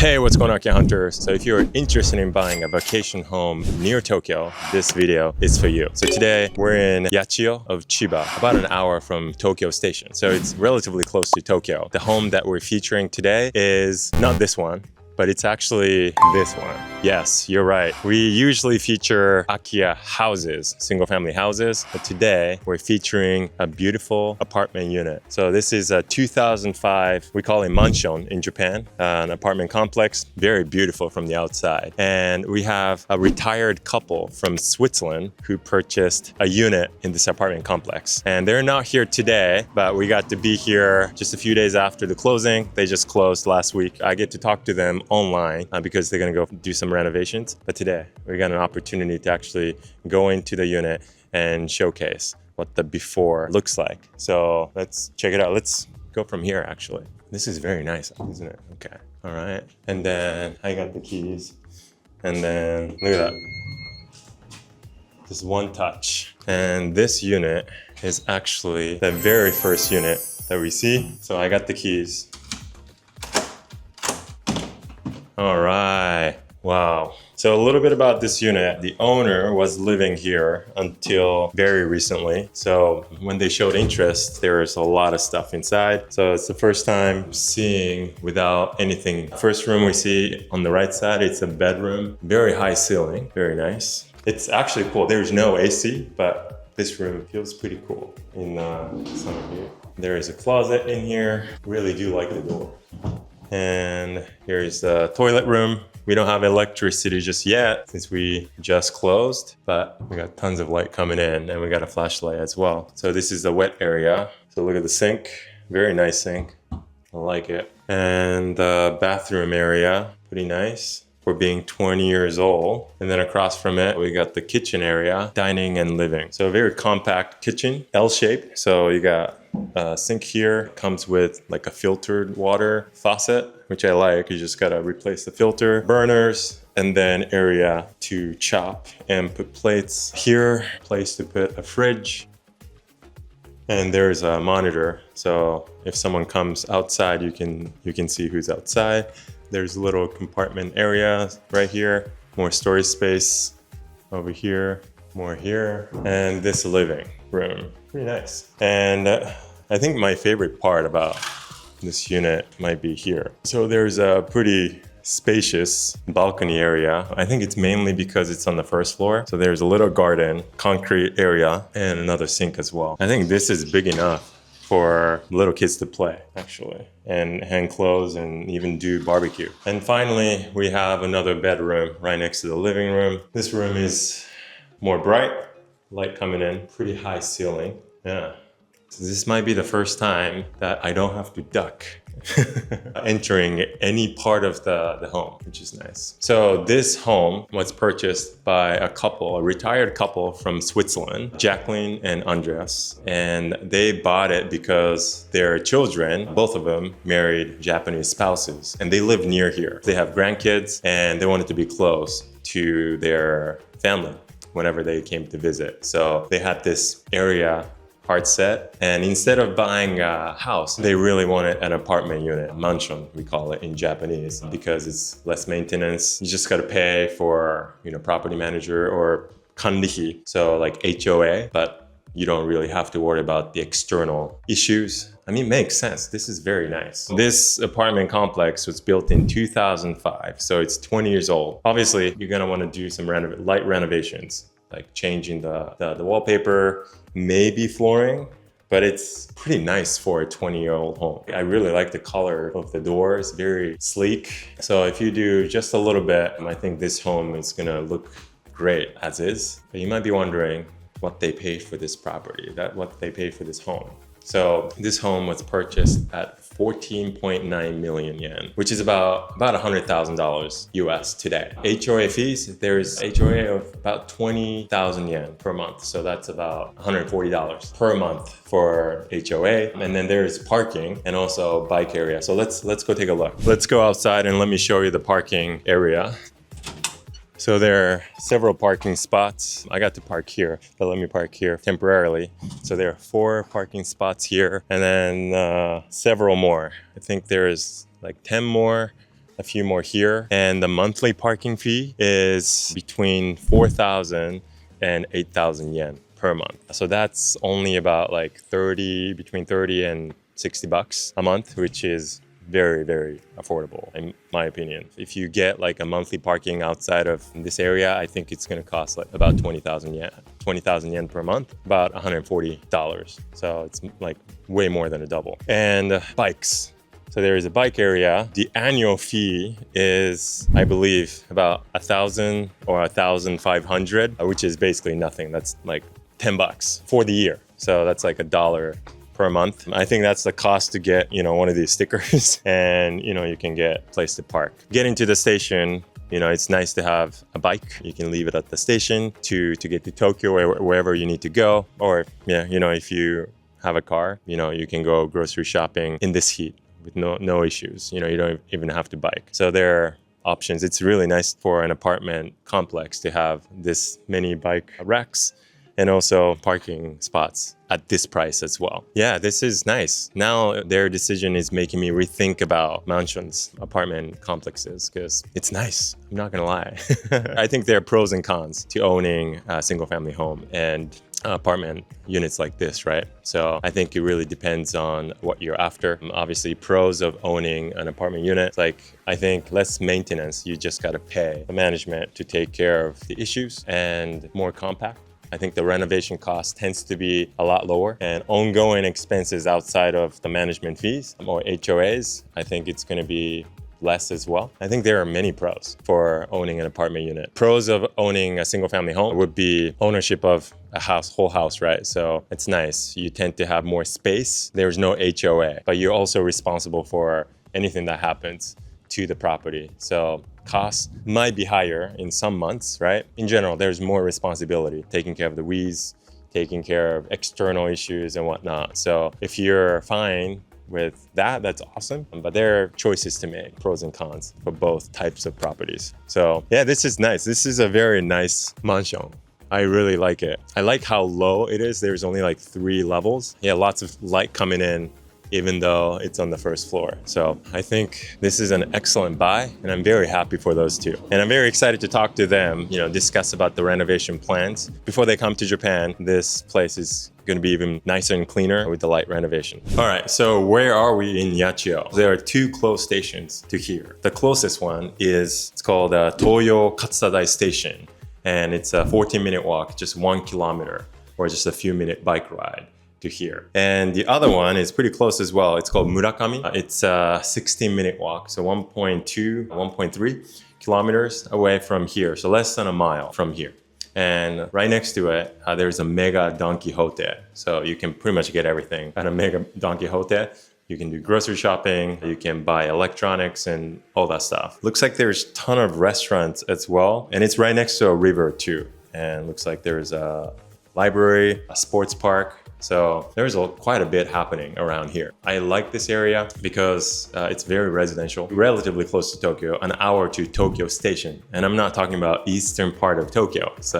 Hey, what's going on, Akiya Hunters? So if you're interested in buying a vacation home near Tokyo, this video is for you. So today we're in Yachiyo of Chiba, about an hour from Tokyo Station. So it's relatively close to Tokyo. The home that we're featuring today is not this one, but it's actually this one. Yes, you're right. We usually feature Akiya houses, single family houses, but today we're featuring a beautiful apartment unit. So this is a 2005, we call it mansion in Japan, an apartment complex, very beautiful from the outside. And we have a retired couple from Switzerland who purchased a unit in this apartment complex. And they're not here today, but we got to be here just a few days after the closing. They just closed last week. I get to talk to them online because they're gonna go do some renovations. But today we got an opportunity to actually go into the unit and showcase what the before looks like. So let's check it out. Let's go from here actually. This is very nice, isn't it? Okay, all right. And then I got the keys. And then look at that. Just one touch. And this unit is actually the very first unit that we see. So I got the keys. All right, wow. So a little bit about this unit. The owner was living here until very recently. So when they showed interest, there was a lot of stuff inside. So it's the first time seeing without anything. First room we see on the right side, it's a bedroom. Very high ceiling, very nice. It's actually cool. There's no AC, but this room feels pretty cool in summer here. There is a closet in here. Really do like the door. And here's the toilet room. We don't have electricity just yet since we just closed, but we got tons of light coming in and we got a flashlight as well. So this is the wet area. So look at the sink, very nice sink. I like it. And the bathroom area, pretty nice for being 20 years old. And then across from it, we got the kitchen area, dining and living. So a very compact kitchen, L-shaped. So you got a sink here, comes with like a filtered water faucet, which I like. You just gotta replace the filter, burners, and then area to chop and put plates. Here, place to put a fridge. And there's a monitor. So if someone comes outside, you can see who's outside. There's a little compartment area right here, more storage space over here, more here, and this living room. Pretty nice. And I think my favorite part about this unit might be here. So there's a pretty spacious balcony area. I think it's mainly because it's on the first floor. So there's a little garden, concrete area, and another sink as well. I think this is big enough for little kids to play, actually, and hang clothes and even do barbecue. And finally, we have another bedroom right next to the living room. This room is more bright, light coming in, pretty high ceiling. Yeah. So this might be the first time that I don't have to duck entering any part of the home, which is nice. So this home was purchased by a couple, a retired couple from Switzerland, Jacquline and Andreas. And they bought it because their children, both of them, married Japanese spouses. And they live near here. They have grandkids and they wanted to be close to their family whenever they came to visit. So they had this area hard set, and instead of buying a house, they really wanted an apartment unit, mansion we call it in Japanese, because it's less maintenance. You just gotta pay for, property manager or kanrihi, so like HOA, but you don't really have to worry about the external issues. I mean, it makes sense. This is very nice. This apartment complex was built in 2005, so it's 20 years old. Obviously, you're gonna wanna do some light renovations, like changing the wallpaper, maybe flooring, but it's pretty nice for a 20-year-old home. I really like the color of the doors, very sleek. So if you do just a little bit, I think this home is gonna look great as is. But you might be wondering what they paid for this property, what they paid for this home. So this home was purchased at 14.9 million yen, which is about $100,000 US today. HOA fees, there's HOA of about 20,000 yen per month. So that's about $140 per month for HOA. And then there's parking and also bike area. So let's go take a look. Let's go outside and let me show you the parking area. So there are several parking spots. I got to park here. They'll let me park here temporarily. So there are 4 parking spots here and then several more. I think there's like 10 more a few more here. And the monthly parking fee is between 4,000 and 8,000 yen per month. So that's only about like between 30 and 60 bucks a month, which is very, very affordable in my opinion. If you get like a monthly parking outside of this area, I think it's going to cost like about 20,000 yen per month, about $140. So it's like way more than a double. And bikes. So there is a bike area. The annual fee is, I believe, about 1,000 or 1,500, which is basically nothing. That's like 10 bucks for the year. So that's like $1 per month. I think that's the cost to get, one of these stickers and, you can get a place to park. Getting to the station, it's nice to have a bike. You can leave it at the station to get to Tokyo or wherever you need to go. Or, if you have a car, you can go grocery shopping in this heat with no issues. You don't even have to bike. So there are options. It's really nice for an apartment complex to have this many bike racks and also parking spots at this price as well. Yeah, this is nice. Now their decision is making me rethink about mansions, apartment complexes, because it's nice. I'm not gonna lie. I think there are pros and cons to owning a single family home and apartment units like this, right? So I think it really depends on what you're after. Obviously, pros of owning an apartment unit, like I think less maintenance. You just gotta pay the management to take care of the issues and more compact. I think the renovation cost tends to be a lot lower, and ongoing expenses outside of the management fees or HOAs, I think it's going to be less as well. I think there are many pros for owning an apartment unit. Pros of owning a single family home would be ownership of a whole house, right? So it's nice. You tend to have more space. There's no HOA, but you're also responsible for anything that happens to the property. So costs might be higher in some months, right? In general, there's more responsibility, taking care of the weeds, taking care of external issues and whatnot. So if you're fine with that, that's awesome. But there are choices to make, pros and cons for both types of properties. So yeah, this is nice. This is a very nice mansion. I really like it. I like how low it is. There's only like 3 levels. Yeah, lots of light coming in, even though it's on the first floor. So I think this is an excellent buy, and I'm very happy for those two. And I'm very excited to talk to them, discuss about the renovation plans. Before they come to Japan, this place is going to be even nicer and cleaner with the light renovation. All right, so where are we in Yachio? There are 2 close stations to here. The closest one it's called Toyo Katsadai Station, and it's a 14-minute walk, just 1 kilometer, or just a few minute bike ride to here. And the other one is pretty close as well. It's called Murakami. It's a 16-minute walk, so 1.3 kilometers away from here, so less than a mile from here. And right next to it, there's a Mega Don Quixote. So you can pretty much get everything at a Mega Don Quixote. You can do grocery shopping, you can buy electronics and all that stuff. Looks like there's a ton of restaurants as well. And it's right next to a river too. And looks like there's a library, a sports park. So there's quite a bit happening around here. I like this area because it's very residential, relatively close to Tokyo, an hour to Tokyo Station. And I'm not talking about eastern part of Tokyo. It's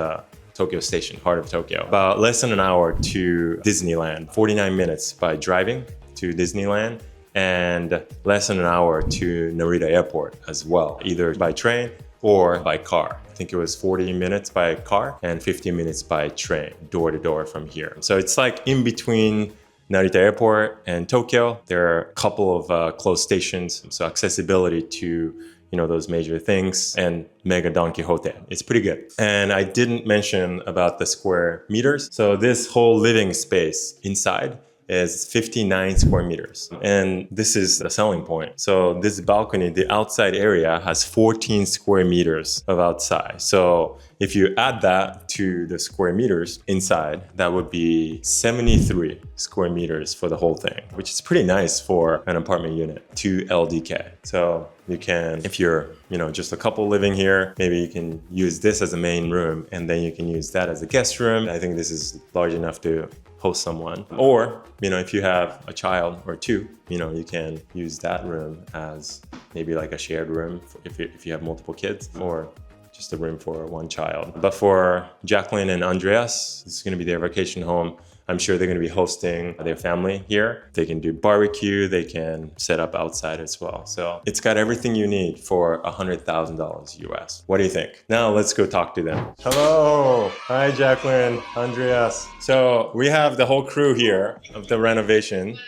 Tokyo Station, heart of Tokyo. About less than an hour to Disneyland, 49 minutes by driving to Disneyland, and less than an hour to Narita Airport as well, either by train or by car. I think it was 40 minutes by car and 50 minutes by train, door to door from here. So it's like in between Narita Airport and Tokyo. There are a couple of close stations, so accessibility to those major things, and Mega Don Quixote. It's pretty good. And I didn't mention about the square meters. So this whole living space inside is 59 square meters. And this is the selling point. So this balcony, the outside area, has 14 square meters of outside. So if you add that to the square meters inside, that would be 73 square meters for the whole thing, which is pretty nice for an apartment unit, 2 LDK. So you can, if you're, just a couple living here, maybe you can use this as a main room, and then you can use that as a guest room. I think this is large enough to host someone. Or, if you have a child or 2, you can use that room as maybe like a shared room if you have multiple kids, or just a room for one child. But for Jacqueline and Andreas, this is going to be their vacation home. I'm sure they're going to be hosting their family here. They can do barbecue, they can set up outside as well. So it's got everything you need for $100,000 US. What do you think? Now let's go talk to them. Hello. Hi, Jacqueline, Andreas. So we have the whole crew here of the renovation.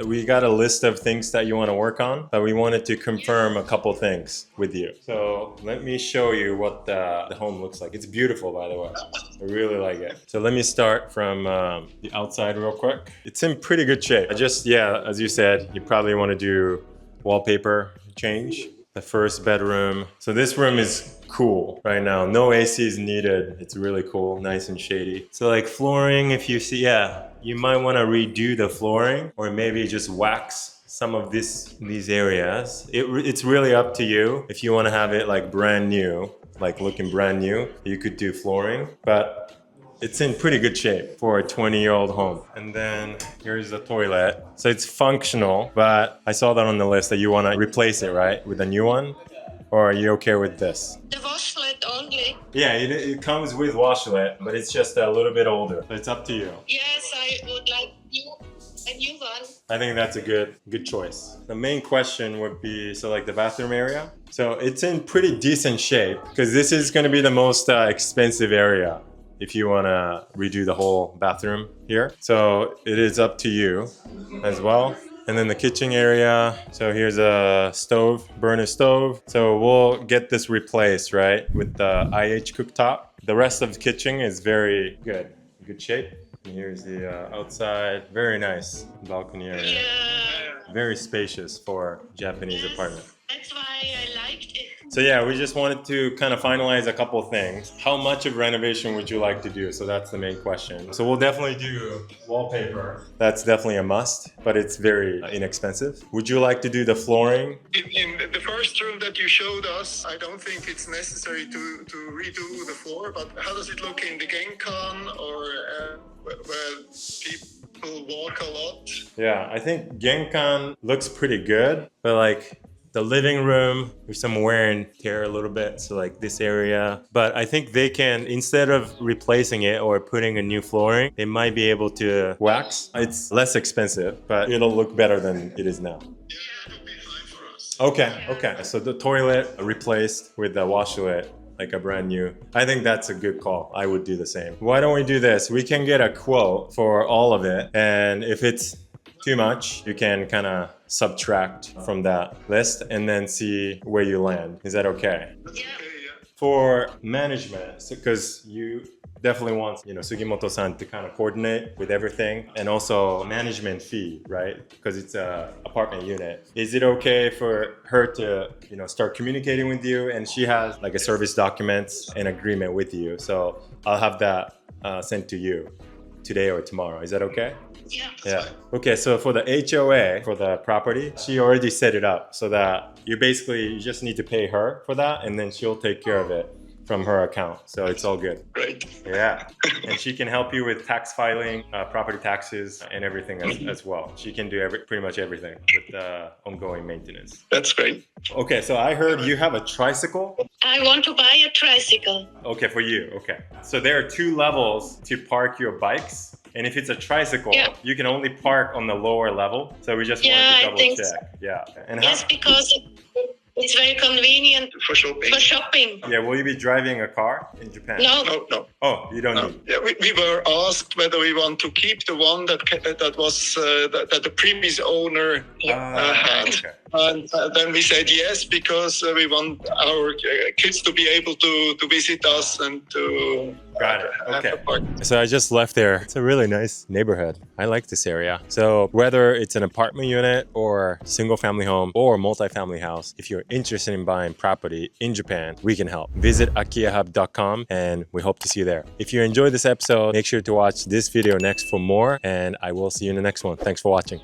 We got a list of things that you want to work on, but we wanted to confirm a couple things with you. So let me show you what the home looks like. It's beautiful, by the way. I really like it. So let me start from the outside real quick. It's in pretty good shape. As you said, you probably want to do wallpaper change. The first bedroom. So this room is cool right now. No AC is needed. It's really cool, nice and shady. So like flooring, if you see, you might want to redo the flooring or maybe just wax some of these areas. It's really up to you. If you want to have it like brand new, like looking brand new, you could do flooring, but it's in pretty good shape for a 20-year-old home. And then here's the toilet. So it's functional, but I saw that on the list that you want to replace it, right? With a new one? Or are you okay with this? The washlet only. Yeah, it comes with washlet, but it's just a little bit older. So it's up to you. Yes, I would like a new one. I think that's a good choice. The main question would be, so like the bathroom area. So it's in pretty decent shape because this is going to be the most expensive area if you want to redo the whole bathroom here. So it is up to you as well. And then the kitchen area. So here's a stove, burner stove. So we'll get this replaced, right? With the IH cooktop. The rest of the kitchen is very good shape. And here's the outside, very nice balcony area. Yeah. Very spacious for Japanese apartment. That's why I liked it. So yeah, we just wanted to kind of finalize a couple of things. How much of renovation would you like to do? So that's the main question. So we'll definitely do wallpaper. That's definitely a must, but it's very inexpensive. Would you like to do the flooring? In the first room that you showed us, I don't think it's necessary to redo the floor, but how does it look in the Genkan or where people walk a lot? Yeah, I think Genkan looks pretty good, but like the living room, there's some wear and tear a little bit. So like this area, but I think they can, instead of replacing it or putting a new flooring, they might be able to wax. It's less expensive, but it'll look better than it is now. Yeah, that would be fine for us. Okay. So the toilet replaced with the washlet, like a brand new. I think that's a good call. I would do the same. Why don't we do this? We can get a quote for all of it. And if it's too much, you can kind of subtract from that list and then see where you land. Is that okay? That's okay, yeah. For management, because you definitely want, Sugimoto-san to kind of coordinate with everything, and also management fee, right? Because it's a apartment unit. Is it okay for her to, start communicating with you, and she has like a service documents and agreement with you? So I'll have that sent to you today or tomorrow. Is that okay? Yeah. Okay, so for the HOA, for the property, she already set it up so that you just need to pay her for that, and then she'll take care of it from her account. So it's all good. Great. Yeah. And she can help you with tax filing, property taxes, and everything as well. She can do pretty much everything with the ongoing maintenance. That's great. Okay, so I heard you have a tricycle. I want to buy a tricycle. Okay, for you. Okay. So there are 2 levels to park your bikes. And if it's a tricycle, you can only park on the lower level. So we just wanted to double check. So. Yeah. And yes, because it's very convenient For shopping. Yeah, will you be driving a car in Japan? No. Oh, you don't need. Yeah, we were asked whether we want to keep the one that the previous owner had. Okay. And then we said yes, because we want our kids to be able to visit us and to Got it. have Okay. a park. So I just left there. It's a really nice neighborhood. I like this area. So whether it's an apartment unit or single family home or multifamily house, if you're interested in buying property in Japan, we can help. Visit AkiyaHub.com and we hope to see you there. If you enjoyed this episode, make sure to watch this video next for more, and I will see you in the next one. Thanks for watching.